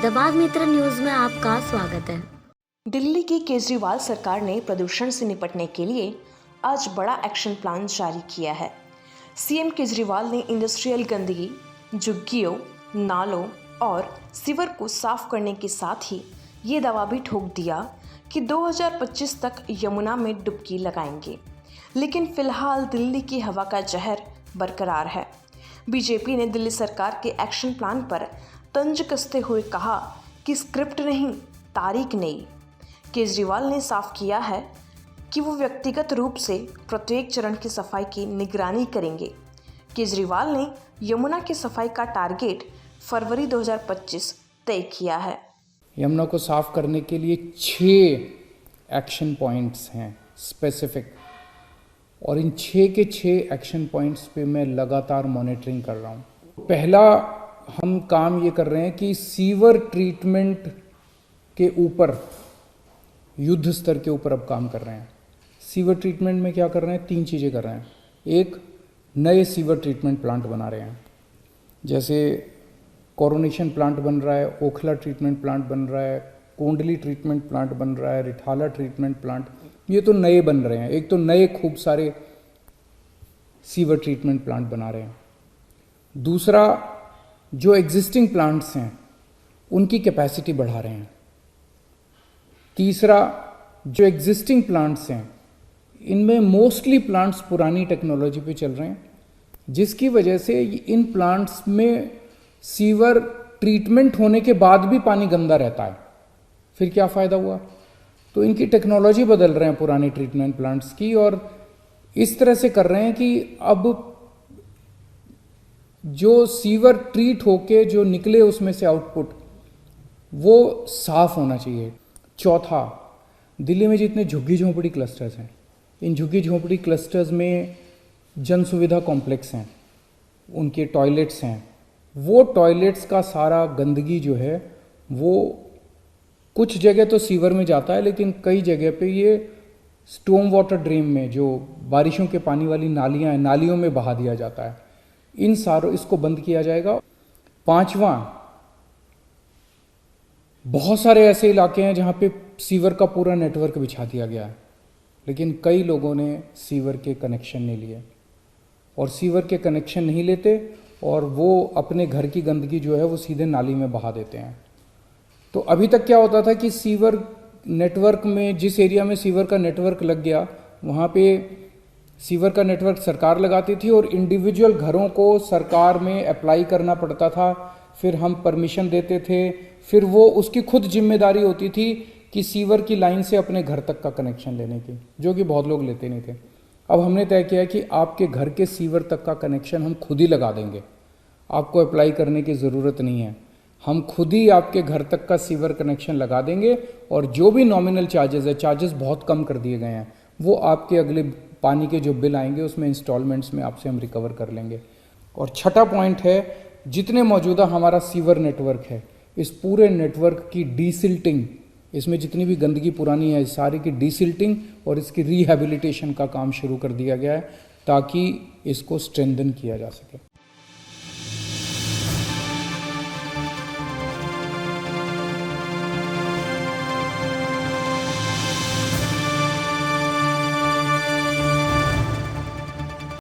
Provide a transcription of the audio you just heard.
दबाव मित्र न्यूज में आपका स्वागत है। दिल्ली की केजरीवाल सरकार ने प्रदूषण से निपटने के लिए आज बड़ा एक्शन प्लान जारी किया है। सीएम केजरीवाल ने इंडस्ट्रियल गंदगी, झुग्गियों, नालों और सीवर को साफ करने के साथ ही ये दावा भी ठोक दिया कि 2025 तक यमुना में डुबकी लगाएंगे। लेकिन फिलहाल दिल्ली की हवा का जहर बरकरार है। बीजेपी ने दिल्ली सरकार के एक्शन प्लान पर तंज कसते हुए कहा कि स्क्रिप्ट नहीं, तारीख नहीं। केजरीवाल ने साफ किया है कि वो व्यक्तिगत रूप से प्रत्येक चरण की सफाई की निगरानी करेंगे। केजरीवाल ने यमुना की सफाई का टारगेट फरवरी 2025 तय किया है। यमुना को साफ करने के लिए 6 एक्शन पॉइंट्स हैं स्पेसिफिक, और इन 6 के 6 एक्शन पॉइंट्स पे मैं लगातार मॉनिटरिंग कर रहा हूँ। पहला हम काम ये कर रहे हैं कि सीवर ट्रीटमेंट के ऊपर, युद्ध स्तर के ऊपर अब काम कर रहे हैं। सीवर ट्रीटमेंट में क्या कर रहे हैं? 3 चीज़ें कर रहे हैं। एक, नए सीवर ट्रीटमेंट प्लांट बना रहे हैं, जैसे कोरोनेशन प्लांट बन रहा है, ओखला ट्रीटमेंट प्लांट बन रहा है, कोंडली ट्रीटमेंट प्लांट बन रहा है, रिठाला ट्रीटमेंट प्लांट, ये तो नए बन रहे हैं। एक तो नए खूब सारे सीवर ट्रीटमेंट प्लांट बना रहे हैं। दूसरा, जो एग्जिस्टिंग प्लांट्स हैं उनकी कैपेसिटी बढ़ा रहे हैं। तीसरा, जो एग्जिस्टिंग प्लांट्स हैं इनमें मोस्टली प्लांट्स पुरानी टेक्नोलॉजी पे चल रहे हैं, जिसकी वजह से इन प्लांट्स में सीवर ट्रीटमेंट होने के बाद भी पानी गंदा रहता है। फिर क्या फ़ायदा हुआ? तो इनकी टेक्नोलॉजी बदल रहे हैं पुरानी ट्रीटमेंट प्लांट्स की, और इस तरह से कर रहे हैं कि अब जो सीवर ट्रीट होके जो निकले उसमें से आउटपुट वो साफ होना चाहिए। चौथा, दिल्ली में जितने झुग्गी झोंपड़ी क्लस्टर्स हैं, इन झुग्गी झोंपड़ी क्लस्टर्स में जन सुविधा कॉम्प्लेक्स हैं, उनके टॉयलेट्स हैं, वो टॉयलेट्स का सारा गंदगी जो है वो कुछ जगह तो सीवर में जाता है, लेकिन कई जगह पे ये स्टॉर्म वाटर ड्रेन में, जो बारिशों के पानी वाली नालियां हैं, नालियों में बहा दिया जाता है। इन सारों इसको बंद किया जाएगा। पांचवा, बहुत सारे ऐसे इलाके हैं जहां पे सीवर का पूरा नेटवर्क बिछा दिया गया है, लेकिन कई लोगों ने सीवर के कनेक्शन नहीं लिए, और सीवर के कनेक्शन नहीं लेते और वो अपने घर की गंदगी जो है वो सीधे नाली में बहा देते हैं। तो अभी तक क्या होता था कि सीवर नेटवर्क में, जिस एरिया में सीवर का नेटवर्क लग गया वहाँ पे सीवर का नेटवर्क सरकार लगाती थी और इंडिविजुअल घरों को सरकार में अप्लाई करना पड़ता था, फिर हम परमिशन देते थे, फिर वो उसकी खुद जिम्मेदारी होती थी कि सीवर की लाइन से अपने घर तक का कनेक्शन लेने की, जो कि बहुत लोग लेते नहीं थे। अब हमने तय किया कि आपके घर के सीवर तक का कनेक्शन हम खुद ही लगा देंगे, आपको अप्लाई करने की ज़रूरत नहीं है। हम खुद ही आपके घर तक का सीवर कनेक्शन लगा देंगे, और जो भी नॉमिनल चार्जेस है, चार्जेस बहुत कम कर दिए गए हैं, वो आपके अगले पानी के जो बिल आएंगे उसमें इंस्टॉलमेंट्स में आपसे हम रिकवर कर लेंगे। और छठा पॉइंट है, जितने मौजूदा हमारा सीवर नेटवर्क है, इस पूरे नेटवर्क की डीसिल्टिंग, इसमें जितनी भी गंदगी पुरानी है सारी की डीसिल्टिंग और इसकी रिहैबिलिटेशन का काम शुरू कर दिया गया है, ताकि इसको स्ट्रेंथन किया जा सके।